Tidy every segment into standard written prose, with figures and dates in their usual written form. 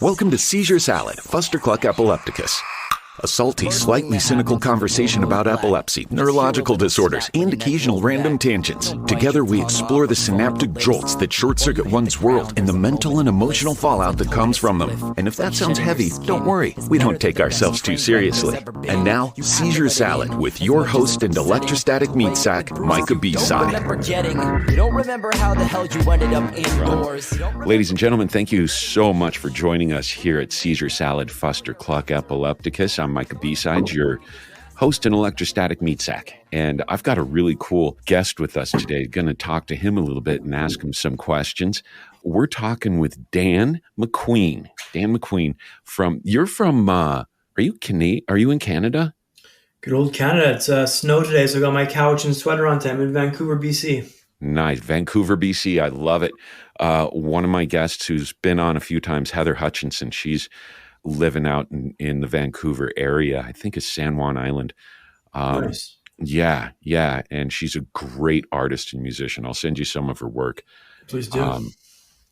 Welcome to Seizure Salad, Fustercluck Epilepticus. A salty, slightly cynical conversation about epilepsy, neurological disorders, and occasional random tangents. Together we explore the synaptic jolts that short-circuit one's world and the mental and emotional fallout that comes from them. And if that sounds heavy, don't worry. We don't take ourselves too seriously. And now, Seizure Salad with your host and electrostatic meat sack, Micah Ball. Ladies and gentlemen, thank you so much for joining us here at Seizure Salad, Fustercluck Epilepticus. I'm Micah B-Sides, your host and electrostatic meat sack. And I've got a really cool guest with us today. Going to talk to him a little bit and ask him some questions. We're talking with Dan MacQueen. Dan MacQueen are you in Canada? Good old Canada. It's snow today, so I got my couch and sweater on today. I'm in Vancouver, BC. Nice. Vancouver, BC. I love it. One of my guests who's been on a few times, Heather Hutchinson, she's living out in the Vancouver area. I think it's San Juan Island. Nice. Yeah. And she's a great artist and musician. I'll send you some of her work. Please do.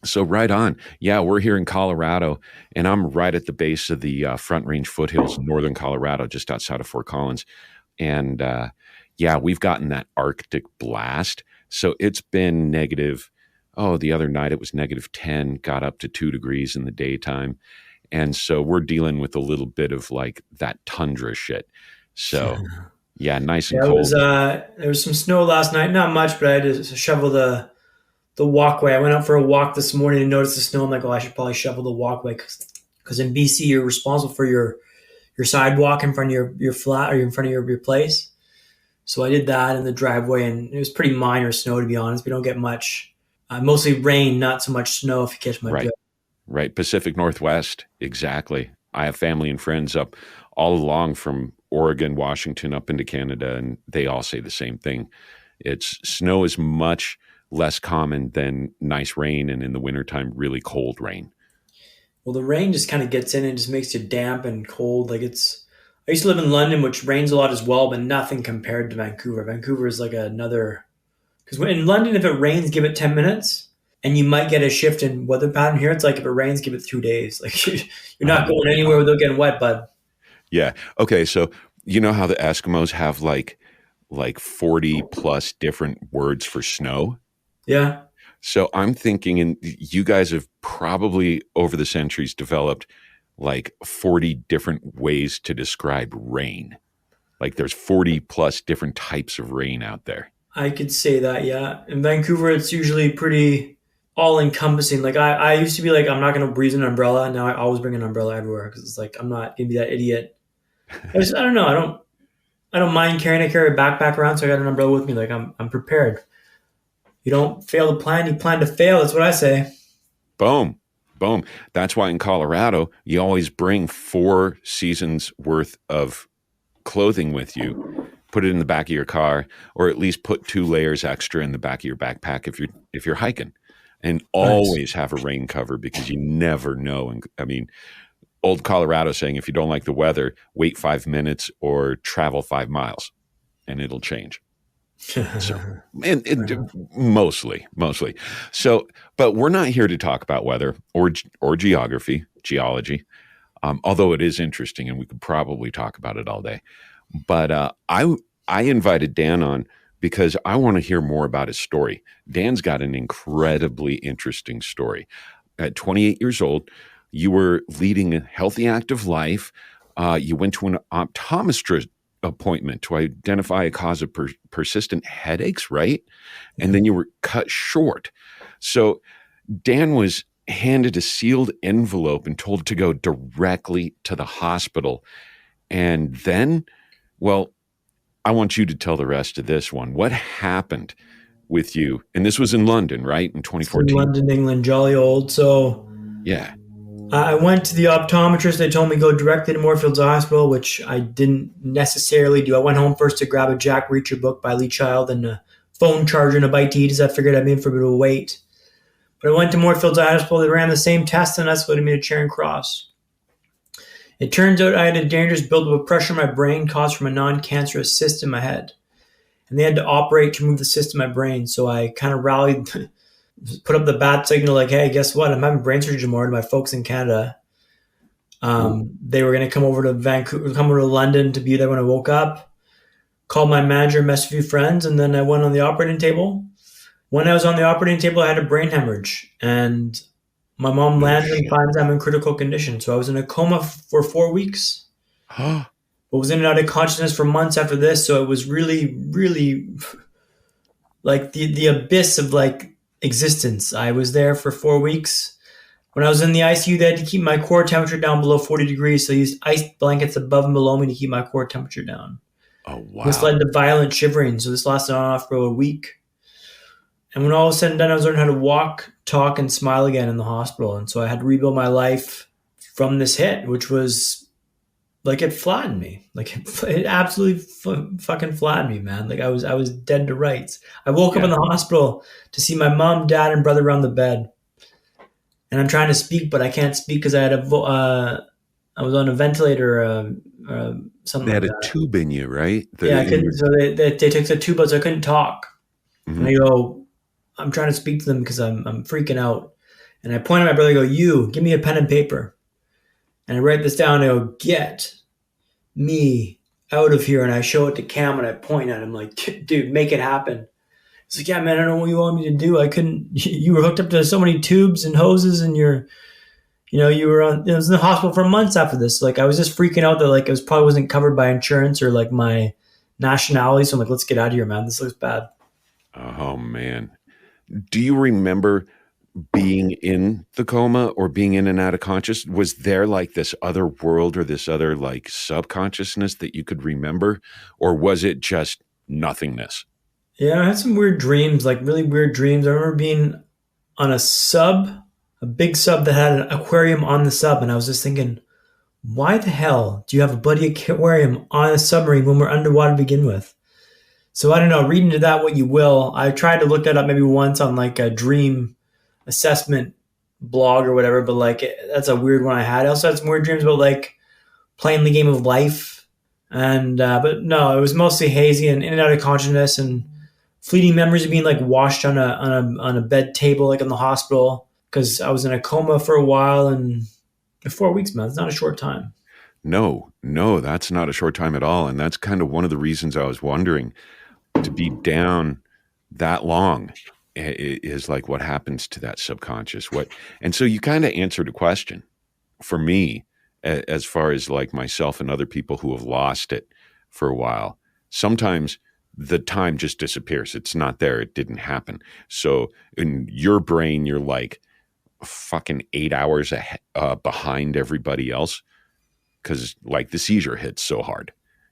So right on. Yeah, we're here in Colorado, and I'm right at the base of the Front Range foothills in northern Colorado, just outside of Fort Collins. And we've gotten that Arctic blast. So it's been negative. The other night it was -10, got up to 2 degrees in the daytime. And so we're dealing with a little bit of like that tundra shit. So yeah, nice and cold. There was some snow last night, not much, but I had to shovel the walkway. I went out for a walk this morning and noticed the snow. I'm like, I should probably shovel the walkway because in BC you're responsible for your sidewalk in front of your flat or in front of your place. So I did that in the driveway, and it was pretty minor snow, to be honest. We don't get much, mostly rain, not so much snow, if you catch my drift. Right. Pacific Northwest. Exactly. I have family and friends up all along from Oregon, Washington, up into Canada, and they all say the same thing. Snow is much less common than nice rain, and in the wintertime, really cold rain. Well, the rain just kind of gets in and just makes you damp and cold. I used to live in London, which rains a lot as well, but nothing compared to Vancouver. Vancouver is like because in London, if it rains, give it 10 minutes. And you might get a shift in weather pattern here. It's like if it rains, give it 2 days. Like you're not going anywhere without getting wet, bud. Yeah. Okay. So you know how the Eskimos have like 40 plus different words for snow? Yeah. So I'm thinking, and you guys have probably over the centuries developed like 40 different ways to describe rain. Like there's 40 plus different types of rain out there. I could say that, yeah. In Vancouver, it's usually pretty all-encompassing. Like I used to be like, I'm not going to breeze an umbrella. Now I always bring an umbrella everywhere because it's like I'm not going to be that idiot. I don't know. I don't mind carrying a backpack around, so I got an umbrella with me. Like I'm prepared. You don't fail to plan, you plan to fail. That's what I say. Boom. That's why in Colorado, you always bring 4 seasons worth of clothing with you. Put it in the back of your car, or at least put 2 layers extra in the back of your backpack if you're hiking. And always have a rain cover because you never know. And I mean, old Colorado saying, if you don't like the weather, wait 5 minutes or travel 5 miles and it'll change. So, mostly. So, but we're not here to talk about weather or geography, geology, although it is interesting and we could probably talk about it all day. But I invited Dan on because I want to hear more about his story. Dan's got an incredibly interesting story. At 28 years old, you were leading a healthy, active life. You went to an optometrist appointment to identify a cause of persistent headaches, right? And then you were cut short. So Dan was handed a sealed envelope and told to go directly to the hospital. And then, I want you to tell the rest of this one. What happened with you? And this was in London, right? In 2014. In London, England, jolly old. So yeah, I went to the optometrist. They told me to go directly to Moorfields Hospital, which I didn't necessarily do. I went home first to grab a Jack Reacher book by Lee Child and a phone charger and a bite to eat, as I figured I'd be in for a bit of a wait. But I went to Moorfields Hospital. They ran the same test and escalated me to Charing Cross. It turns out I had a dangerous buildup of pressure in my brain caused from a non-cancerous cyst in my head. And they had to operate to remove the cyst in my brain. So I kind of rallied, put up the bat signal like, hey, guess what? I'm having brain surgery tomorrow to my folks in Canada. Ooh. They were going to come over to Vancouver, come over to London to be there when I woke up. Called my manager, messaged a few friends, and then I went on the operating table. When I was on the operating table, I had a brain hemorrhage, and my mom No landed and shit. finds I'm in critical condition. So I was in a coma for 4 weeks, Oh, but was in and out of consciousness for months after this. So it was really, really like the abyss of like existence. I was there for 4 weeks. When I was in the ICU, they had to keep my core temperature down below 40 degrees. So I used ice blankets above and below me to keep my core temperature down. This wow. led to violent shivering. So this lasted on and off for a week. And when all was said and done, I was learning how to walk, talk, and smile again in the hospital. And so I had to rebuild my life from this hit, which was like it flattened me. Like it absolutely fucking flattened me, man. Like I was dead to rights. I woke up Yeah. in the hospital to see my mom, dad, and brother around the bed, and I'm trying to speak, but I can't speak because I was on a ventilator, something They like had a that. tube in you, right? Yeah, The I in couldn't. your So they took the tube out, so I couldn't talk. And I Mhm. go, I'm trying to speak to them because I'm freaking out. And I point at my brother, I go, you, give me a pen and paper. And I write this down. And I go, get me out of here. And I show it to Cam and I point at him like, dude, make it happen. He's like, yeah, man, I don't know what you want me to do. I couldn't, you were hooked up to so many tubes and hoses and you were on, it was in the hospital for months after this. Like I was just freaking out that like it was probably wasn't covered by insurance or like my nationality. So I'm like, let's get out of here, man. This looks bad. Oh man. Do you remember being in the coma or being in and out of conscious? Was there like this other world or this other like subconsciousness that you could remember? Or was it just nothingness? Yeah, I had some weird dreams, like really weird dreams. I remember being on a big sub that had an aquarium on the sub, and I was just thinking, why the hell do you have a bloody aquarium on a submarine when we're underwater to begin with? So I don't know, read into that what you will. I tried to look that up maybe once on like a dream assessment blog or whatever, but like that's a weird one I had. I also had some weird dreams about like playing the game of life. And but no, it was mostly hazy and in and out of consciousness and fleeting memories of being like washed on a bed table like in the hospital because I was in a coma for a while and 4 weeks, man. It's not a short time. No, no, that's not a short time at all. And that's kind of one of the reasons I was wondering to be down that long is like what happens to that subconscious. And so you kind of answered a question for me as far as like myself and other people who have lost it for a while. Sometimes the time just disappears. It's not there. It didn't happen. So in your brain, you're like fucking 8 hours behind everybody else because like the seizure hits so hard,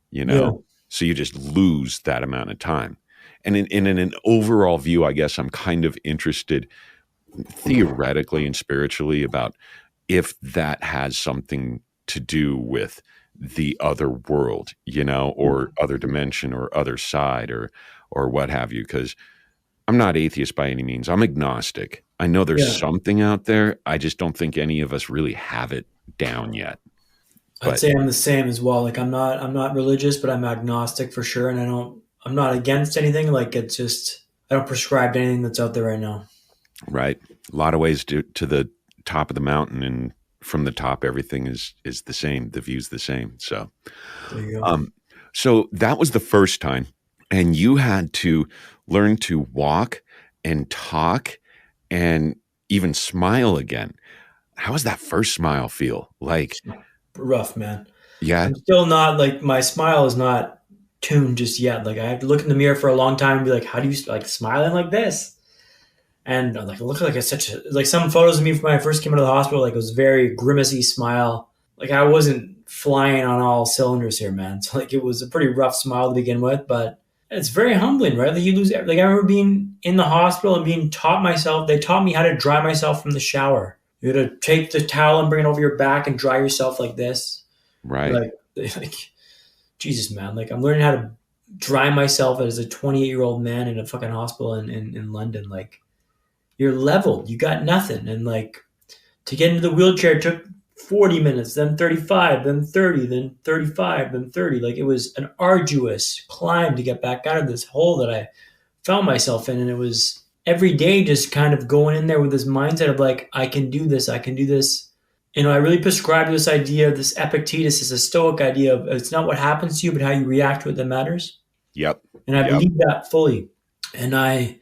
you Yeah. know? So you just lose that amount of time. And in an overall view, I guess I'm kind of interested theoretically and spiritually about if that has something to do with the other world, or other dimension or other side or what have you. Because I'm not atheist by any means. I'm agnostic. I know there's Yeah. something out there. I just don't think any of us really have it down yet. I'd But say I'm the same as well. Like I'm not religious, but I'm agnostic for sure. And I'm not against anything. Like it's just, I don't prescribe to anything that's out there right now. right, a lot of ways to the top of the mountain, and from the top, everything is the same. The view's the same. So, There you go. um, so that was the first time, and you had to learn to walk and talk and even smile again. How does that first smile feel? Like, Rough, man. yeah, I'm still not like my smile is not tuned just yet. Like I have to look in the mirror for a long time and be like, how do you like smiling like this? And like I look like it's such a like some photos of me from when I first came out of the hospital, like it was very grimacy smile. Like I wasn't flying on all cylinders here, man. So like it was a pretty rough smile to begin with, but it's very humbling, right? Like you lose like I remember being in the hospital and being taught myself, they taught me how to dry myself from the shower. You had to take the towel and bring it over your back and dry yourself like this. right, Like, like Jesus, man. Like I'm learning how to dry myself as a 28-year-old man in a fucking hospital in London. Like you're leveled. You got nothing. And like to get into the wheelchair took 40 minutes, then 35, then 30, then 35, then 30. Like it was an arduous climb to get back out of this hole that I found myself in. And it was every day just kind of going in there with this mindset of like, I can do this. I can do this. I really prescribe this idea of this Epictetus is a Stoic idea of it's not what happens to you, but how you react to it that matters. Yep. And I Yep. believe that fully. And I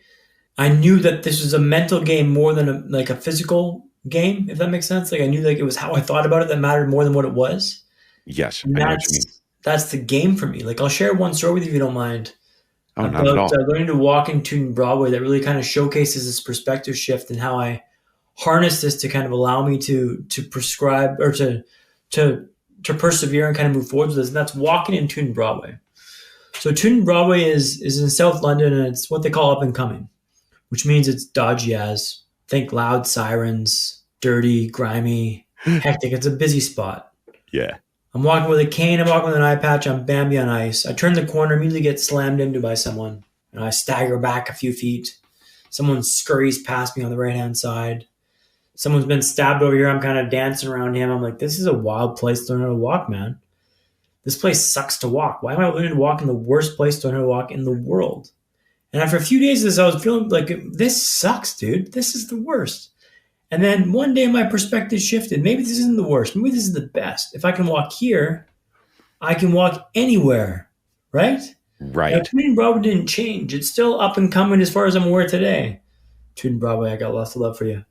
knew that this was a mental game more than a physical game, if that makes sense. Like I knew like it was how I thought about it that mattered more than what it was. Yes. And I know what you mean. that's the game for me. Like I'll share one story with you if you don't mind Oh, not at about all. learning to walk and tune Broadway that really kind of showcases this perspective shift and how I harness this to kind of allow me to prescribe or to persevere and kind of move forward with this. And that's walking and tune Broadway. So tune Broadway is in South London and it's what they call up and coming, which means it's dodgy as think loud sirens, dirty, grimy, hectic. It's a busy spot. Yeah. I'm walking with a cane, I'm walking with an eye patch, I'm Bambi on ice. I turn the corner, immediately get slammed into by someone, and I stagger back a few feet. Someone scurries past me on the right-hand side. Someone's been stabbed over here, I'm kind of dancing around him. I'm like, this is a wild place to learn how to walk, man. This place sucks to walk. Why am I learning to walk in the worst place to learn how to walk in the world? And after a few days of this, I was feeling like, this sucks, dude. This is the worst. And then one day my perspective shifted. Maybe this isn't the worst. Maybe this is the best. If I can walk here, I can walk anywhere, right? Right. Now, Twin Broadway didn't change. It's still up and coming as far as I'm aware today. Twin Broadway, I got lots of love for you.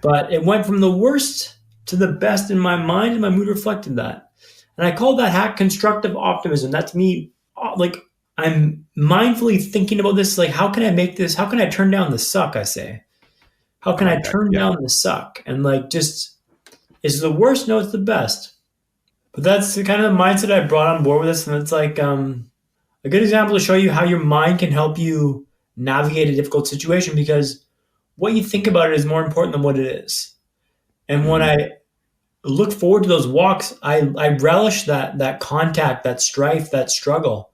But it went from the worst to the best in my mind, and my mood reflected that. And I call that hack constructive optimism. That's me, like, I'm mindfully thinking about this. Like, how can I make this? How can I turn down the suck, I say? How can I turn down the suck? And like, just, is it the worst? No, it's the best. But that's the kind of mindset I brought on board with this. And it's like a good example to show you how your mind can help you navigate a difficult situation, because what you think about it is more important than what it is. And when I look forward to those walks, I relish that contact, that strife, that struggle.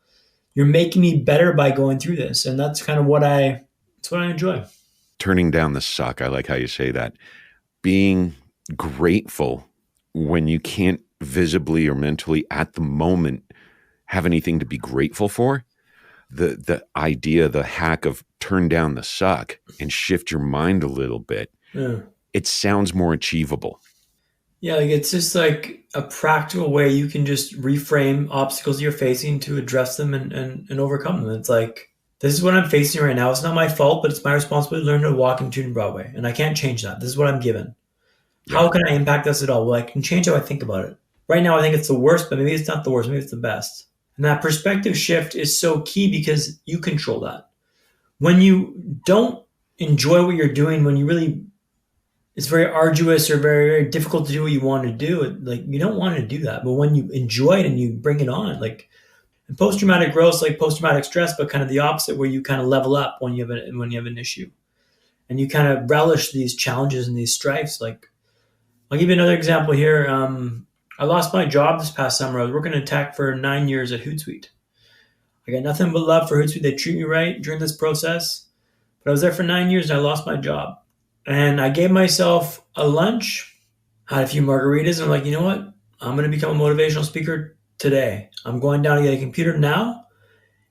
You're making me better by going through this. And that's kind of that's what I enjoy. Turning down the suck. I like how you say that. Being grateful when you can't visibly or mentally at the moment have anything to be grateful for. The idea, the hack of turn down the suck and shift your mind a little bit. Yeah. It sounds more achievable. Yeah, like it's just like a practical way you can just reframe obstacles you're facing to address them and overcome them. It's like, this is what I'm facing right now. It's not my fault, but it's my responsibility to learn how to walk and tune Broadway. And I can't change that. This is what I'm given. Yeah. How can I impact this at all? Well, I can change how I think about it. Right now, I think it's the worst, but maybe it's not the worst. Maybe it's the best. And that perspective shift is so key because you control that. When you don't enjoy what you're doing, when you really, it's very arduous or very, very difficult to do what you want to do, like you don't want to do that. But when you enjoy it and you bring it on, like, and post-traumatic growth, like post-traumatic stress, but kind of the opposite, where you kind of level up when you have an issue, and you kind of relish these challenges and these strifes. Like, I'll give you another example here. I lost my job this past summer. I was working in tech for 9 years at Hootsuite. I got nothing but love for Hootsuite. They treat me right during this process, but I was there for 9 years and I lost my job. And I gave myself a lunch, had a few margaritas, and I'm like, you know what? I'm going to become a motivational speaker today. I'm going down to get a computer now,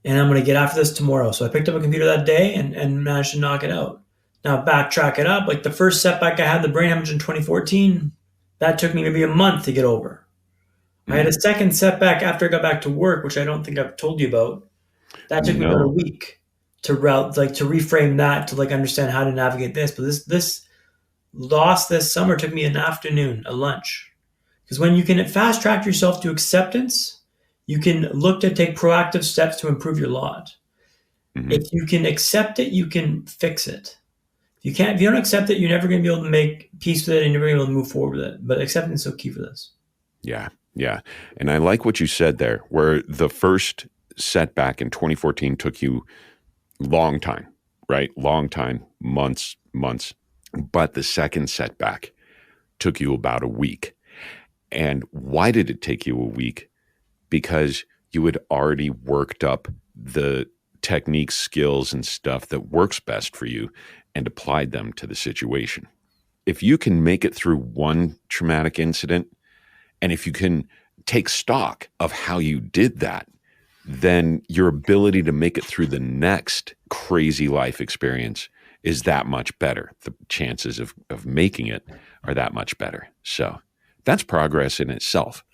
and I'm going to get after this tomorrow. So I picked up a computer that day and managed to knock it out. Now backtrack it up. Like the first setback I had, the brain hemorrhage in 2014, that took me maybe a month to get over. I had a second setback after I got back to work, which I don't think I've told you about. That took me about a week to reframe that, to like understand how to navigate this. But this loss this summer took me an afternoon, a lunch. Because when you can fast track yourself to acceptance, you can look to take proactive steps to improve your lot. If you can accept it, you can fix it. If you don't accept it, you're never going to be able to make peace with it, and you're never going to be able to move forward with it. But acceptance is so key for this. Yeah. Yeah. And I like what you said there, where the first setback in 2014 took you long time, right? Long time, months. But the second setback took you about a week. And why did it take you a week? Because you had already worked up the techniques, skills, and stuff that works best for you and applied them to the situation. If you can make it through one traumatic incident, and if you can take stock of how you did that, then your ability to make it through the next crazy life experience is that much better. The chances of making it are that much better. So That's progress in itself.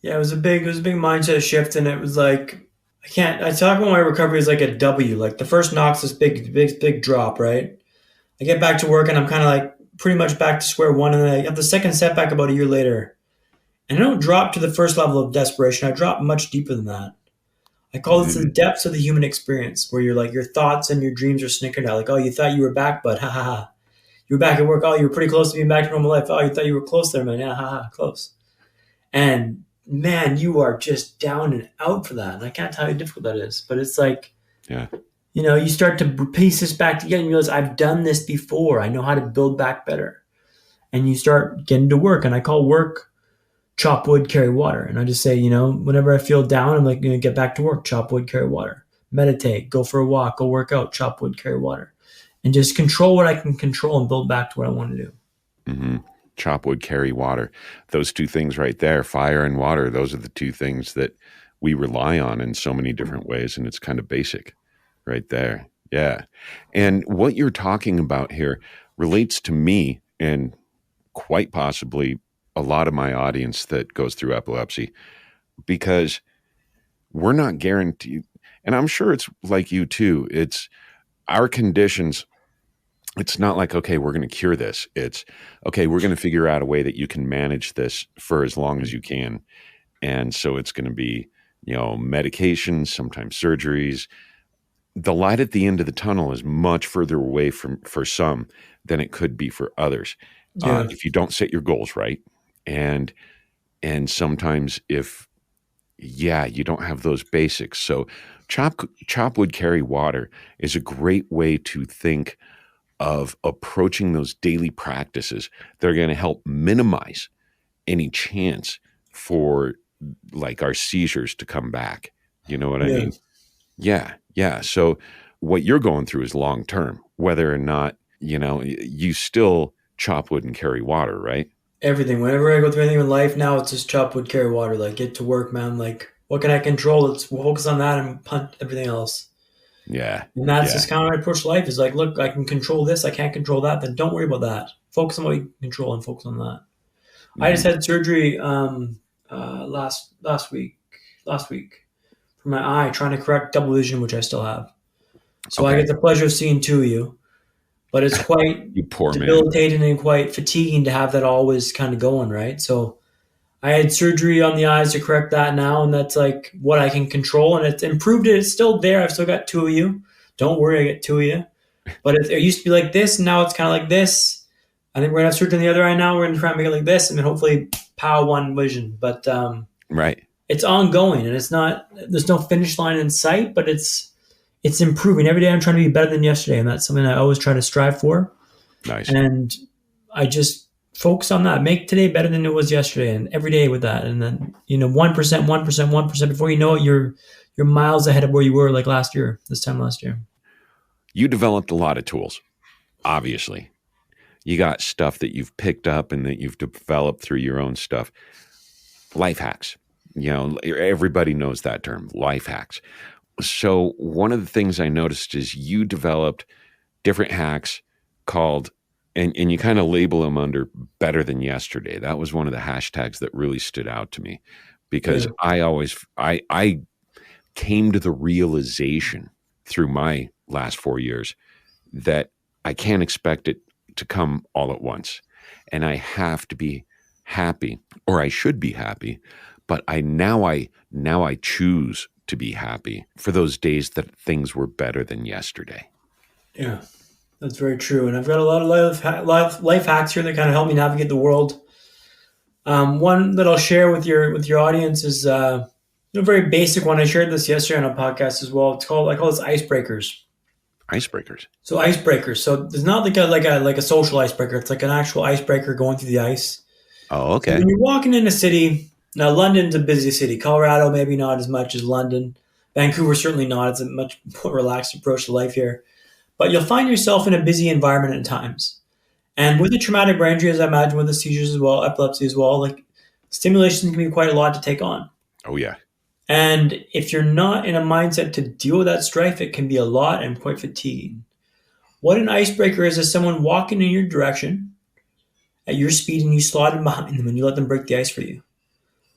Yeah, it was a big mindset shift, and it was like I talk about my recovery as like a W. Like the first knock's this big drop, right? I get back to work and I'm kind of like pretty much back to square one, and then I have the second setback about a year later. And I don't drop to the first level of desperation. I drop much deeper than that. I call this the Mm, depths of the human experience, where you're like your thoughts and your dreams are snickered at. Like, oh, you thought you were back, but ha ha ha. You were back at work. Oh, you were pretty close to being back to normal life. Oh, you thought you were close there, man. Yeah, ha ha, close. And man, you are just down and out for that. And I can't tell you how difficult that is. But it's like, yeah. you start to piece this back together and you realize I've done this before. I know how to build back better. And you start getting to work. And I call work chop wood, carry water. And I just say, whenever I feel down, I'm like, get back to work, chop wood, carry water. Meditate, go for a walk, go work out, chop wood, carry water. And just control what I can control and build back to what I want to do. Mm-hmm. Chop wood, carry water. Those two things right there, fire and water, those are the two things that we rely on in so many different ways. And it's kind of basic right there. Yeah. And what you're talking about here relates to me and quite possibly a lot of my audience that goes through epilepsy, because we're not guaranteed. And I'm sure it's like you too. It's our conditions. It's not like, okay, we're going to cure this. It's okay, we're going to figure out a way that you can manage this for as long as you can. And so it's going to be, medications, sometimes surgeries. The light at the end of the tunnel is much further away for some than it could be for others. Yeah. If you don't set your goals right. And sometimes if, you don't have those basics. So chop wood, carry water is a great way to think of approaching those daily practices that are going to help minimize any chance for like our seizures to come back. You know what I mean? Yeah. Yeah. So what you're going through is long term, whether or not, you still chop wood and carry water, right? Everything. Whenever I go through anything in life now, it's just chop wood, carry water. Like get to work, man. Like what can I control? Let's focus on that and punt everything else. Yeah. And that's Yeah. just kind of my approach to life is like, look, I can control this. I can't control that. Then don't worry about that. Focus on what you can control and focus on that. Mm-hmm. I just had surgery last week for my eye, trying to correct double vision, which I still have. So I Okay. get the pleasure of seeing two of you, but it's quite You poor man. debilitating and quite fatiguing to have that always kind of going, right? So I had surgery on the eyes to correct that now, and that's like what I can control, and it's improved it. It's still there. I've still got two of you. Don't worry, I get two of you. But it used to be like this, and now it's kind of like this. I think we're going to have surgery on the other eye now. We're going to try and make it like this, and then hopefully power one vision. But Right. it's ongoing, and there's no finish line in sight, but it's improving. Every day I'm trying to be better than yesterday, and that's something I always try to strive for. Nice. And I just focus on that. Make today better than it was yesterday, and every day with that. And then 1%, 1%, 1%. Before you know it, you're miles ahead of where you were like this time last year. You developed a lot of tools, obviously. You got stuff that you've picked up and that you've developed through your own stuff. Life hacks. Everybody knows that term, life hacks. So one of the things I noticed is you developed different hacks called, and you kind of label them under better than yesterday. That was one of the hashtags that really stood out to me, because I came to the realization through my last 4 years that I can't expect it to come all at once. And I have to be happy, or I should be happy, but now I choose to be happy for those days that things were better than yesterday. Yeah, that's very true. And I've got a lot of life hacks here that kind of help me navigate the world. One that I'll share with your audience is a very basic one. I shared this yesterday on a podcast as well. I call this icebreakers. Icebreakers. So icebreakers. So it's not like a social icebreaker. It's like an actual icebreaker going through the ice. Oh, okay. So when you're walking in a city, now London's a busy city. Colorado maybe not as much as London. Vancouver certainly not. It's a much more relaxed approach to life here. But you'll find yourself in a busy environment at times. And with a traumatic brain injury, as I imagine with the seizures as well, epilepsy as well, like stimulation can be quite a lot to take on. Oh, yeah. And if you're not in a mindset to deal with that strife, it can be a lot and quite fatiguing. What an icebreaker is someone walking in your direction, at your speed and you slide in behind them and you let them break the ice for you.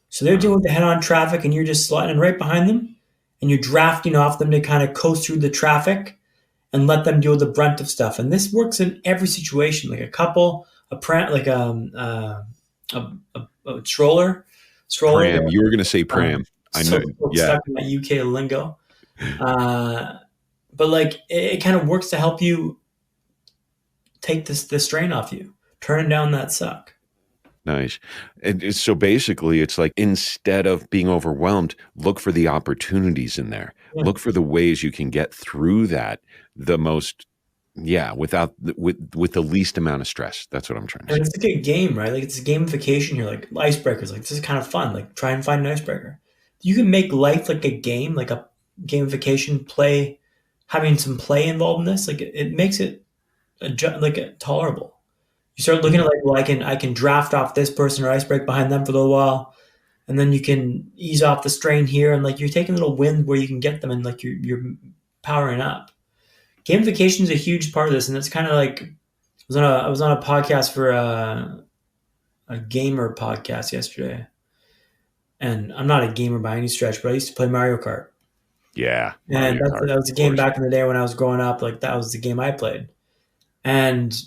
So they're dealing with the head-on traffic and you're just sliding right behind them and you're drafting off them to kind of coast through the traffic and let them deal with the brunt of stuff. And this works in every situation, like a couple, a pram, like a stroller. Pram. You were going to say pram. I know. Yeah. Stuck in that UK lingo. But like it kind of works to help you take the strain off you, turn down that suck. Nice. And so basically, it's like instead of being overwhelmed, look for the opportunities in there. Yeah. Look for the ways you can get through that the most, with the least amount of stress. That's what I'm trying to say. And it's like a game, right? Like it's a gamification here, like icebreakers. Like this is kind of fun. Like try and find an icebreaker. You can make life like a game, like a gamification play, having some play involved in this. Like it makes it tolerable. You start looking at like, well, I can draft off this person or ice break behind them for a little while, and then you can ease off the strain here, and like you're taking little wins where you can get them, and like you're powering up. Gamification is a huge part of this, and it's kind of like I was on a podcast for a gamer podcast yesterday, and I'm not a gamer by any stretch, but I used to play Mario Kart. Yeah, and that was a game back in the day when I was growing up. Like that was the game I played, and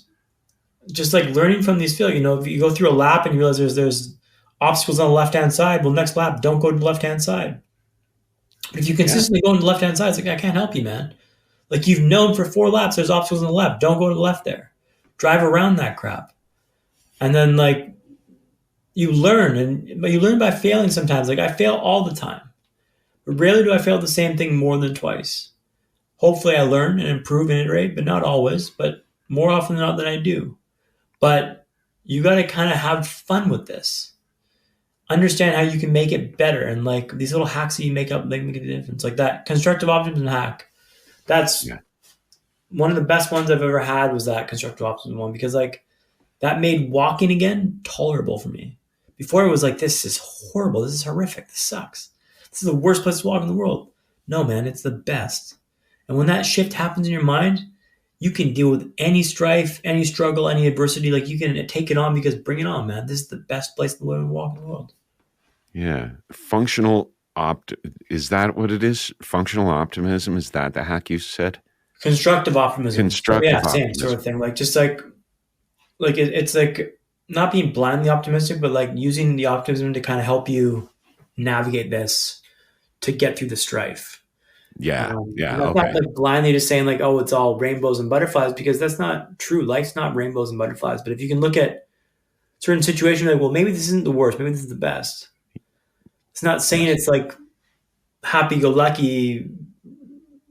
just like learning from these fields, if you go through a lap and you realize there's obstacles on the left-hand side, well, next lap, don't go to the left-hand side. But if you consistently go to the left-hand side, it's like, I can't help you, man. Like you've known for 4 laps, there's obstacles on the left. Don't go to the left there. Drive around that crap. And then like you learn, but you learn by failing sometimes. Like I fail all the time. But rarely do I fail the same thing more than twice. Hopefully I learn and improve and iterate, but not always, but more often than not than I do. But you got to kind of have fun with this. Understand how you can make it better. And like these little hacks that you make up, they make a difference. Like that constructive optimism hack. That's one of the best ones I've ever had was that constructive optimism one, because like that made walking again tolerable for me. Before it was like, this is horrible. This is horrific. This sucks. This is the worst place to walk in the world. No, man, it's the best. And when that shift happens in your mind, you can deal with any strife, any struggle, any adversity. Like you can take it on, because bring it on, man. This is the best place to live and walk in the world. Yeah. Is that what it is? Functional optimism? Is that the hack you said? Constructive optimism. Constructive optimism. Same sort of thing. Like just like it's like not being blindly optimistic, but like using the optimism to kind of help you navigate this to get through the strife. Yeah. Not like blindly just saying like, oh, it's all rainbows and butterflies, because that's not true. Life's not rainbows and butterflies. But if you can look at certain situations like, well, maybe this isn't the worst. Maybe this is the best. It's not saying it's like happy-go-lucky,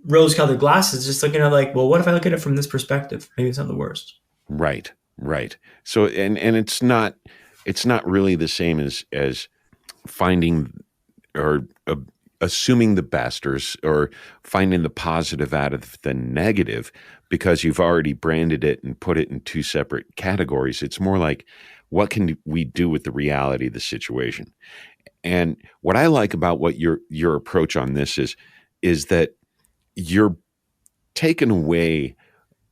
rose-colored glasses. Just looking at like, well, what if I look at it from this perspective? Maybe it's not the worst. Right. So, and it's not really the same as finding or assuming the best or finding the positive out of the negative, because you've already branded it and put it in 2 separate categories. It's more like, what can we do with the reality of the situation? And what I like about what your approach on this is that you're taking away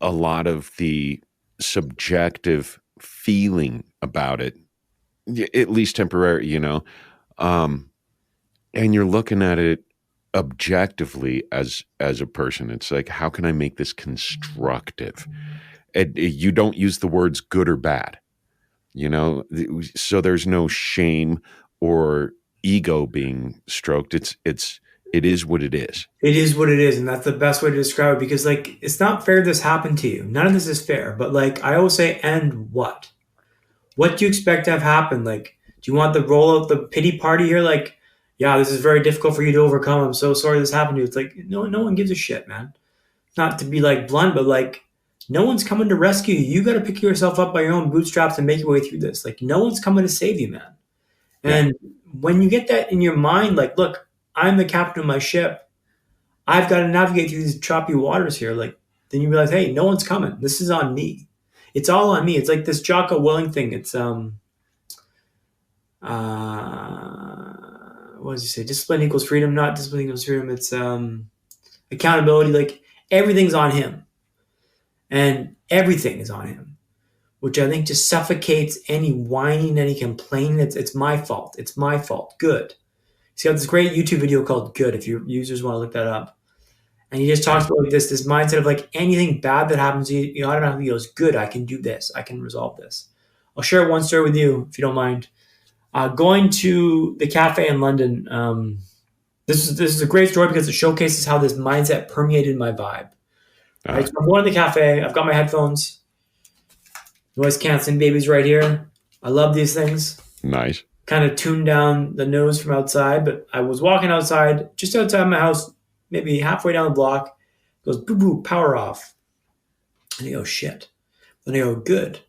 a lot of the subjective feeling about it, at least temporary, and you're looking at it objectively as a person. It's like, how can I make this constructive? You don't use the words good or bad, so there's no shame or ego being stroked. It is what it is. It is what it is, and that's the best way to describe it, because like it's not fair this happened to you. None of this is fair, but like I always say, and what do you expect to have happen? Like, do you want the roll out the pity party here? Like, yeah, this is very difficult for you to overcome. I'm so sorry this happened to you. It's like, no one gives a shit, man. Not to be like blunt, but like no one's coming to rescue you. You got to pick yourself up by your own bootstraps and make your way through this. Like no one's coming to save you, man. And when you get that in your mind, like, look, I'm the captain of my ship. I've got to navigate through these choppy waters here. Like, then you realize, hey, no one's coming. This is on me. It's all on me. It's like this Jocko Willing thing. It's what does he say? Discipline equals freedom. Not discipline equals freedom. It's accountability. Like everything's on him, and everything is on him. which I think just suffocates any whining, any complaining. It's my fault. It's my fault. Good. He's got this great YouTube video called Good, if your users want to look that up. And he just talks about like this mindset of like anything bad that happens to you, you automatically goes, good, I can do this. I can resolve this. I'll share one story with you, if you don't mind. Going to the cafe in London, this is a great story because it showcases how this mindset permeated my vibe. Right? So I'm going to the cafe. I've got my headphones. Noise canceling babies right here. I love these things. Nice. Kind of tuned down the nose from outside, but I was walking outside, just outside my house, maybe halfway down the block. It goes, boo, boo, power off. And I go, shit. Then I go, good.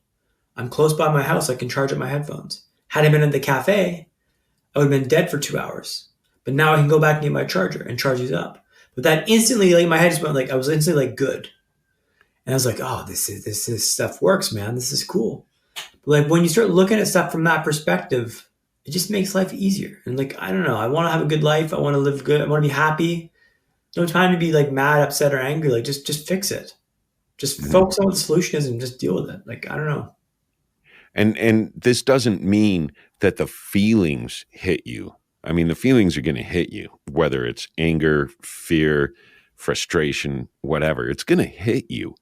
I'm close by my house. I can charge up my headphones. Had I been at the cafe, I would have been dead for 2 hours. But now I can go back and get my charger and charge these up. But that instantly, like my head just went like, I was instantly like, good. And I was like, oh, this stuff works, man. This is cool. But like when you start looking at stuff from that perspective, it just makes life easier. And like, I don't know, I want to have a good life. I want to live good. I want to be happy. No time to be like mad, upset, or angry. Like just fix it. Just focus on what the solution is and just deal with it. Like, I don't know. And this doesn't mean that the feelings hit you. I mean, the feelings are going to hit you, whether it's anger, fear, frustration, whatever. It's going to hit you.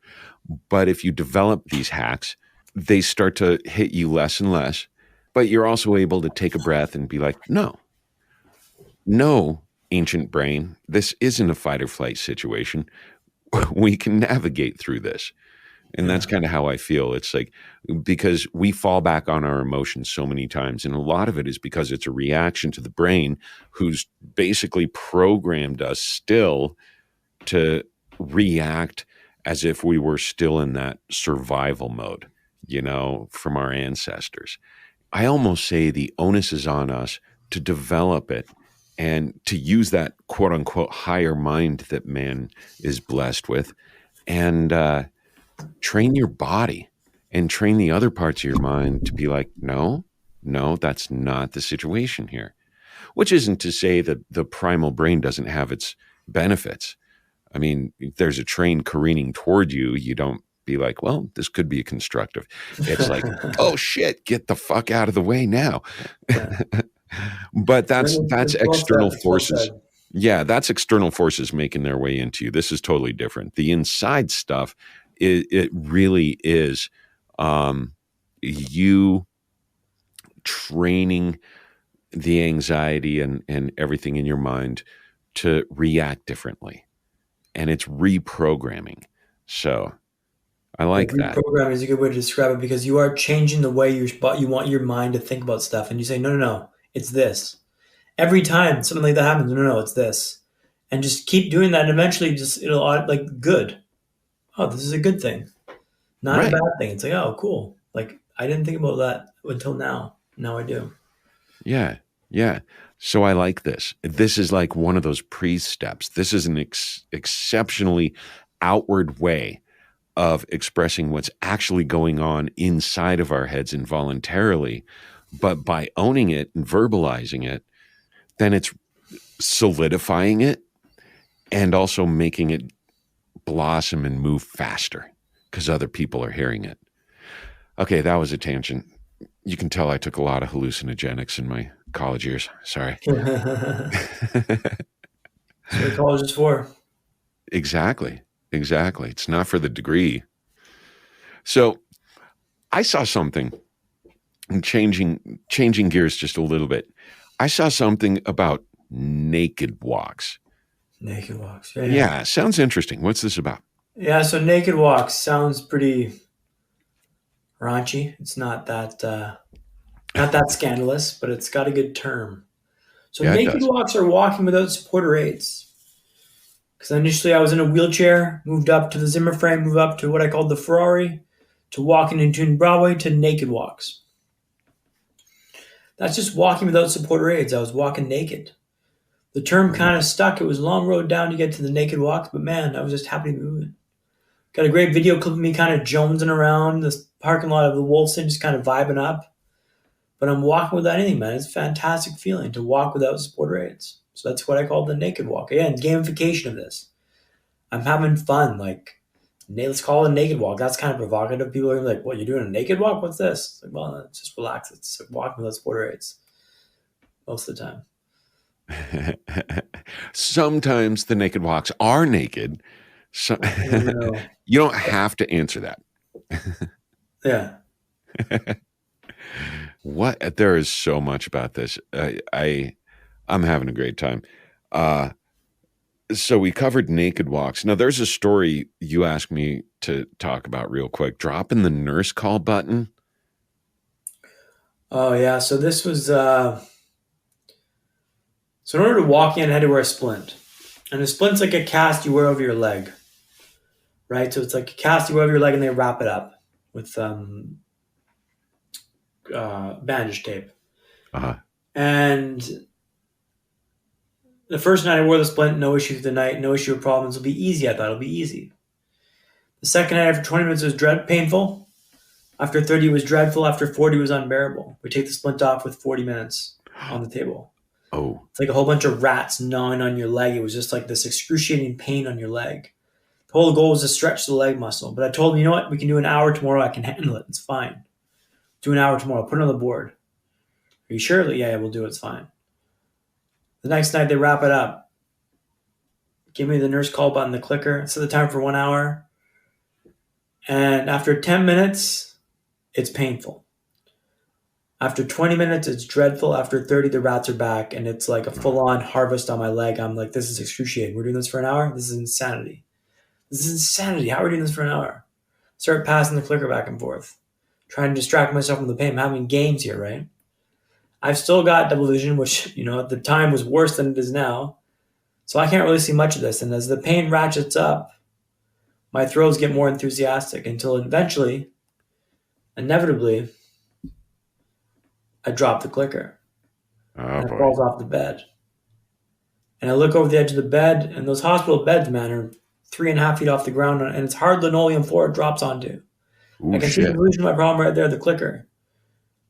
But if you develop these hacks, they start to hit you less and less. But you're also able to take a breath and be like, no, ancient brain, this isn't a fight or flight situation. We can navigate through this. And that's kind of how I feel. It's like, because we fall back on our emotions so many times. And a lot of it is because it's a reaction to the brain, who's basically programmed us still to react as if we were still in that survival mode, from our ancestors. I almost say the onus is on us to develop it and to use that quote unquote higher mind that man is blessed with, and train your body and train the other parts of your mind to be like, no, that's not the situation here. Which isn't to say that the primal brain doesn't have its benefits. I mean, if there's a train careening toward you, you don't be like, well, this could be constructive. It's like, oh shit, get the fuck out of the way now. But that's external forces. Yeah, that's external forces making their way into you. This is totally different. The inside stuff, it really is you training the anxiety and everything in your mind to react differently. And it's reprogramming. So I like that. Reprogramming is a good way to describe it, because you are changing the way you want your mind to think about stuff. And you say, no, it's this. Every time something like that happens, no, it's this. And just keep doing that. And eventually it'll like, good. Oh, this is a good thing. Not a bad thing. It's like, oh, cool. Like, I didn't think about that until now. Now I do. Yeah. So I like this. This is like one of those pre-steps. This is an exceptionally outward way of expressing what's actually going on inside of our heads involuntarily. But by owning it and verbalizing it, then it's solidifying it and also making it blossom and move faster because other people are hearing it. Okay, that was a tangent. You can tell I took a lot of hallucinogenics in my college years. Sorry. That's what college is for. Exactly. It's not for the degree. So I saw something, changing gears just a little bit. I saw something about naked walks. Naked walks. Yeah, sounds interesting. What's this about? Yeah, so naked walks sounds pretty raunchy. It's not that scandalous, but it's got a good term. So naked walks are walking without support or aids. Because initially I was in a wheelchair, moved up to the Zimmer frame, moved up to what I called the Ferrari, to walking in Broadway, to naked walks. That's just walking without support or aids. I was walking naked. The term kind of stuck. It was a long road down to get to the naked walks, but man, I was just happy to be moving. Got a great video clip of me kind of jonesing around this parking lot of the Wolfson, just kind of vibing up. But I'm walking without anything, man. It's a fantastic feeling to walk without support or aids. So that's what I call the naked walk. Again, gamification of this. I'm having fun. Like, Let's call it a naked walk. That's kind of provocative. People are like, "What, you're doing a naked walk? What's this?" It's like, well, just relax. It's like walking with quarter eights most of the time. Sometimes the naked walks are naked. So you don't have to answer that. Yeah. What? There is so much about this. I'm having a great time. So we covered naked walks. Now there's a story you asked me to talk about real quick. Dropping the nurse call button. Oh yeah. So this was so in order to walk in, I had to wear a splint. And a splint's like a cast you wear over your leg. Right? So it's like a cast you wear over your leg and they wrap it up with bandage tape. Uh-huh. And the first night I wore the splint, no issue with the night, no issue with problems. It'll be easy. I thought it'll be easy. The second night, after 20 minutes, it was painful. After 30, it was dreadful. After 40, it was unbearable. We take the splint off with 40 minutes on the table. Oh. It's like a whole bunch of rats gnawing on your leg. It was just like this excruciating pain on your leg. The whole goal was to stretch the leg muscle. But I told him, you know what? We can do an hour tomorrow. I can handle it. It's fine. Do an hour tomorrow. Put it on the board. Are you sure? Yeah, we'll do it. It's fine. The next night, they wrap it up. Give me the nurse call button, the clicker. Set the time for 1 hour. And after 10 minutes, it's painful. After 20 minutes, it's dreadful. After 30, the rats are back. And it's like a full-on harvest on my leg. I'm like, this is excruciating. We're doing this for an hour? This is insanity. This is insanity. How are we doing this for an hour? Start passing the clicker back and forth. Trying to distract myself from the pain. I'm having games here, right? I've still got double vision, which, at the time was worse than it is now. So I can't really see much of this. And as the pain ratchets up, my throws get more enthusiastic until eventually, inevitably, I drop the clicker. And it falls off the bed. And I look over the edge of the bed, and those hospital beds, man, are 3.5 feet off the ground, and it's hard linoleum floor it drops onto. Ooh, I can see the solution to my problem right there, the clicker.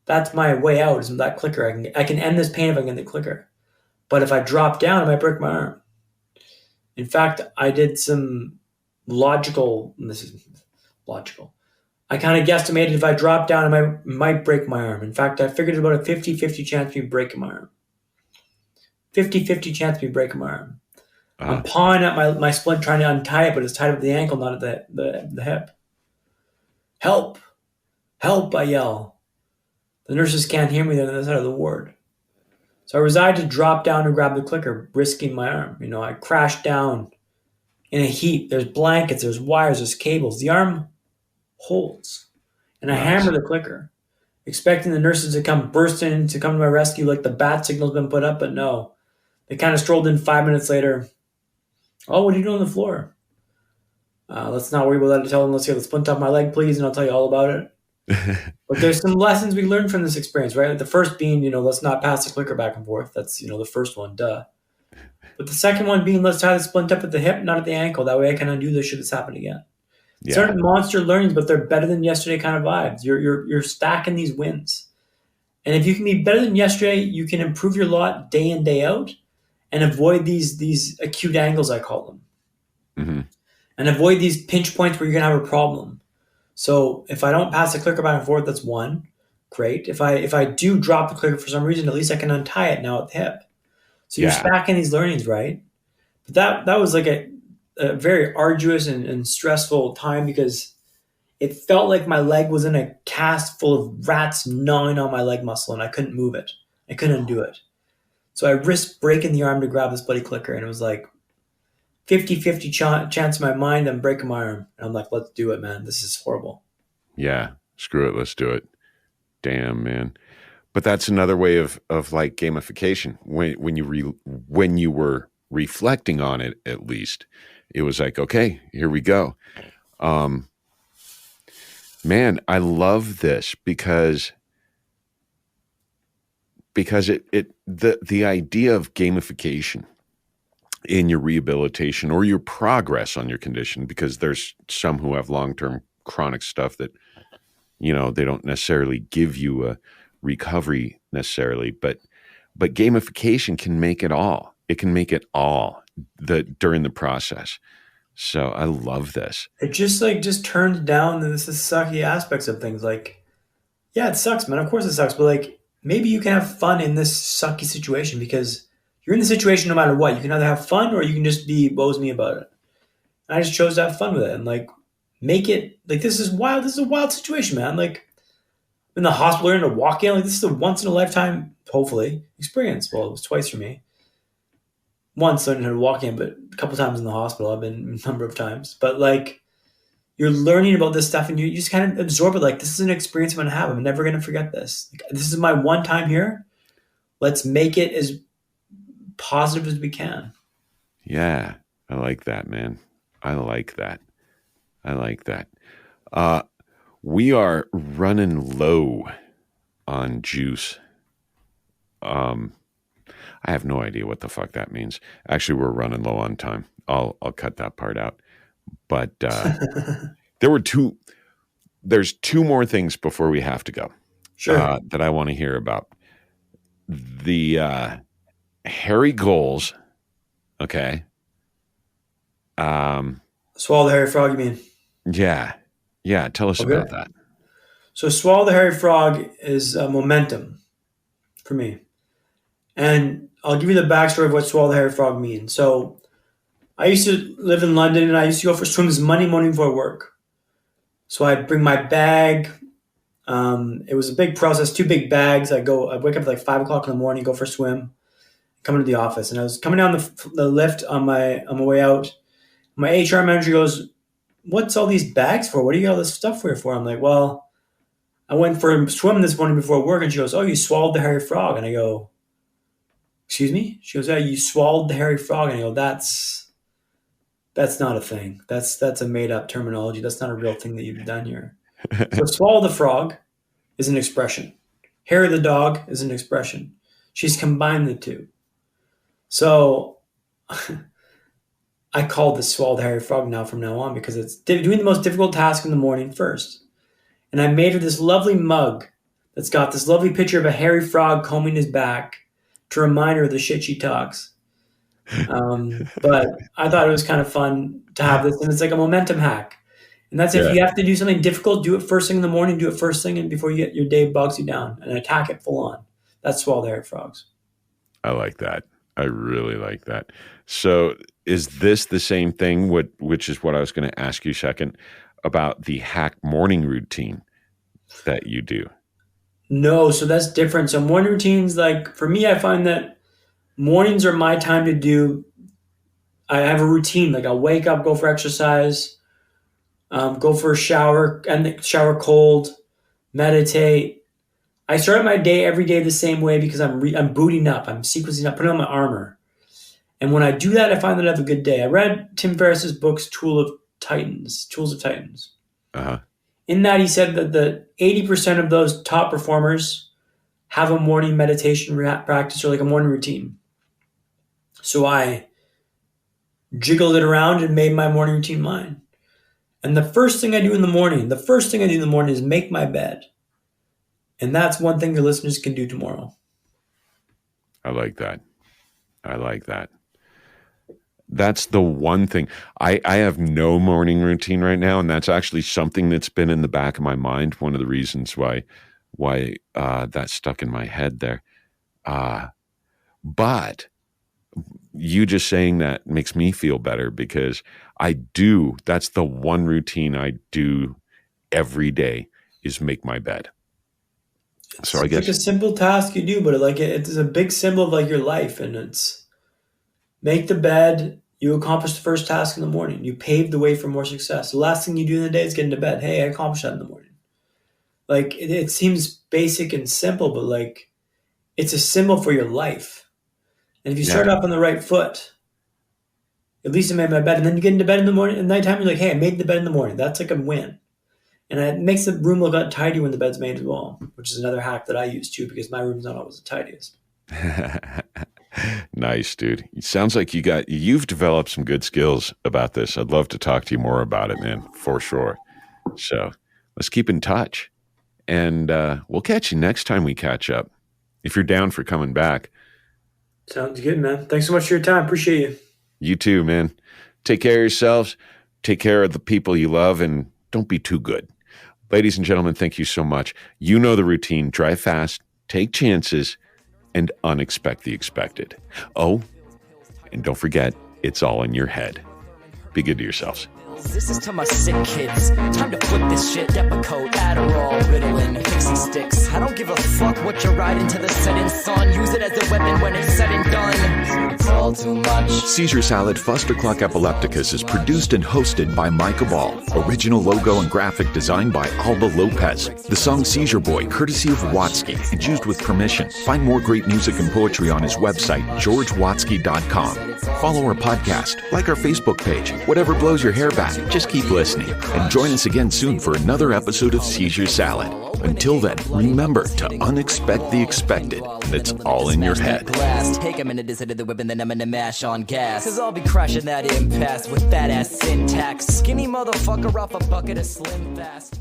That's my way out, is that clicker. I can end this pain if I get the clicker. But if I drop down, I might break my arm. In fact, I did some this is logical. I kind of guesstimated if I drop down, I might break my arm. In fact, I figured about a 50-50 chance of me breaking my arm. 50-50 chance of me breaking my arm. I'm pawing at my splint trying to untie it, but it's tied up at the ankle, not at the hip. Help! Help, I yell. The nurses can't hear me. They're on the other side of the ward. So I resolved to drop down and grab the clicker, risking my arm. I crashed down in a heap. There's blankets, there's wires, there's cables. The arm holds. And I hammer the clicker, expecting the nurses to come bursting in to come to my rescue like the bat signal's been put up, but no. They kind of strolled in 5 minutes later. Oh, what are you doing on the floor? Let's not worry about that. I tell them, let's get the splint off my leg, please, and I'll tell you all about it. But there's some lessons we learned from this experience, right? The first being, let's not pass the clicker back and forth. That's, the first one, duh. But the second one being, let's tie the splint up at the hip, not at the ankle. That way I can undo this should this happen again. Yeah. Certain monster learnings, but they're better than yesterday kind of vibes. You're stacking these wins. And if you can be better than yesterday, you can improve your lot day in, day out and avoid these acute angles, I call them. Mm-hmm. And avoid these pinch points where you're going to have a problem. So if I don't pass the clicker back and forth, that's one. Great. If I do drop the clicker for some reason, at least I can untie it now at the hip. So you're stacking these learnings, right? But that was like a very arduous and stressful time because it felt like my leg was in a cast full of rats gnawing on my leg muscle and I couldn't move it. I couldn't undo it. So I risked breaking the arm to grab this bloody clicker, and it was like 50-50 chance in my mind I'm breaking my arm. And I'm like, let's do it, man. This is horrible. Yeah, screw it. Let's do it. Damn, man. But that's another way of like gamification. When you were reflecting on it, at least, it was like, okay, here we go. Man, I love this because the idea of gamification in your rehabilitation or your progress on your condition, because there's some who have long-term chronic stuff that, they don't necessarily give you a recovery necessarily, but gamification can make it all. It can make it all during the process. So I love this. It just turns down the sucky aspects of things. Like, yeah, it sucks, man. Of course it sucks, but like maybe you can have fun in this sucky situation because you're in the situation no matter what. You can either have fun or you can just be woes me about it. And I just chose to have fun with it and like make it like this is wild. This is a wild situation, man. Like in the hospital, you're in a walk in. Like this is a once in a lifetime, hopefully, experience. Well, it was twice for me. Once learning how to walk in, but a couple times in the hospital. I've been a number of times. But like you're learning about this stuff and you just kind of absorb it. Like this is an experience I'm going to have. I'm never going to forget this. Like, this is my one time here. Let's make it as positive as we can. Yeah, I like that, man. I like that. I like that. We are running low on juice. I have no idea what the fuck that means. Actually, we're running low on time. I'll cut that part out. But there's two more things before we have to go Sure. that I want to hear about. The hairy goals. Okay. Swallow the hairy frog, you mean? Yeah. Yeah. Tell us Okay. about that. So swallow the hairy frog is momentum for me. And I'll give you the backstory of what swallow the hairy frog means. So I used to live in London and I used to go for swims Monday morning before work. So I'd bring my bag. It was a big process, two big bags. I'd wake up at like 5 o'clock in the morning, go for a swim, come into the office. And I was coming down the lift on my way out. My HR manager goes, "What's all these bags for? What do you got all this stuff for?" I'm like, "Well, I went for a swim this morning before work." And she goes, "Oh, you swallowed the hairy frog." And I go, "Excuse me?" She goes, "Yeah, you swallowed the hairy frog." And I go, That's not a thing. That's a made up terminology. That's not a real thing that you've done here. So swallow the frog is an expression. Hair of the dog is an expression. She's combined the two. So I call this swallow the hairy frog now from now on because it's doing the most difficult task in the morning first. And I made her this lovely mug that's got this lovely picture of a hairy frog combing his back to remind her of the shit she talks. But I thought it was kind of fun to have this, and it's like a momentum hack. And that's if Yeah. you have to do something difficult, do it first thing in the morning, do it first thing and before you get your day bogs you down and attack it full on. That's swallow the hairy frogs. I like that. I really like that. So is this the same thing, which is what I was going to ask you second, about the hack morning routine that you do? No, so that's different. So morning routines, like for me, I find that mornings are my time to do. I have a routine. Like I'll wake up, go for exercise, go for a shower, and shower cold, meditate. I start my day every day the same way because I'm booting up, I'm sequencing up, putting on my armor. And when I do that, I find that I have a good day. I read Tim Ferriss's books, Tools of Titans. Uh-huh. In that, he said that the 80% of those top performers have a morning meditation practice or like a morning routine. So I jiggled it around and made my morning routine mine. And the first thing I do in the morning is make my bed. And that's one thing your listeners can do tomorrow. I like that. I like that. That's the one thing. I have no morning routine right now, and that's actually something that's been in the back of my mind. One of the reasons why that stuck in my head there. But you just saying that makes me feel better because that's the one routine I do every day is make my bed. So I It's guess like a simple task you do, but it's a big symbol of like your life, and it's make the bed. You accomplish the first task in the morning. You pave the way for more success. The last thing you do in the day is get into bed. Hey, I accomplished that in the morning. Like it seems basic and simple, but like it's a symbol for your life. And if you start off on the right foot, at least I made my bed, and then you get into bed in the morning, at nighttime, you're like, hey, I made the bed in the morning. That's like a win. And it makes the room look tidy when the bed's made as well, which is another hack that I use too, because my room's not always the tidiest. Nice, dude. It sounds like you've developed some good skills about this. I'd love to talk to you more about it, man, for sure. So let's keep in touch. And we'll catch you next time we catch up. If you're down for coming back. Sounds good, man. Thanks so much for your time. Appreciate you. You too, man. Take care of yourselves. Take care of the people you love, and don't be too good. Ladies and gentlemen, thank you so much. You know the routine. Drive fast, take chances, and unexpect the expected. Oh, and don't forget, it's all in your head. Be good to yourselves. This is to my sick kids. Time to flip this shit. Depakote, Adderall, Ritalin, Pixie sticks. I don't give a fuck what you're riding to the setting sun. Use it as a weapon when it's said and done. It's all too much. Seizure Salad Fustercluck Epilepticus is produced and hosted by Micah Ball. Original logo and graphic design by Alba Lopez. The song Seizure Boy, courtesy of Watsky, and used with permission. Find more great music and poetry on his website, georgewatsky.com. Follow our podcast, like our Facebook page. Whatever blows your hair back, just keep listening. And join us again soon for another episode of Seizure Salad. Until then, remember to unexpect the expected. And it's all in your head. Take a minute to sit at the whip and then I'm gonna mash on gas. Cause I'll be crashing that impasse with that ass syntax. Skinny motherfucker off a bucket of Slim Fast.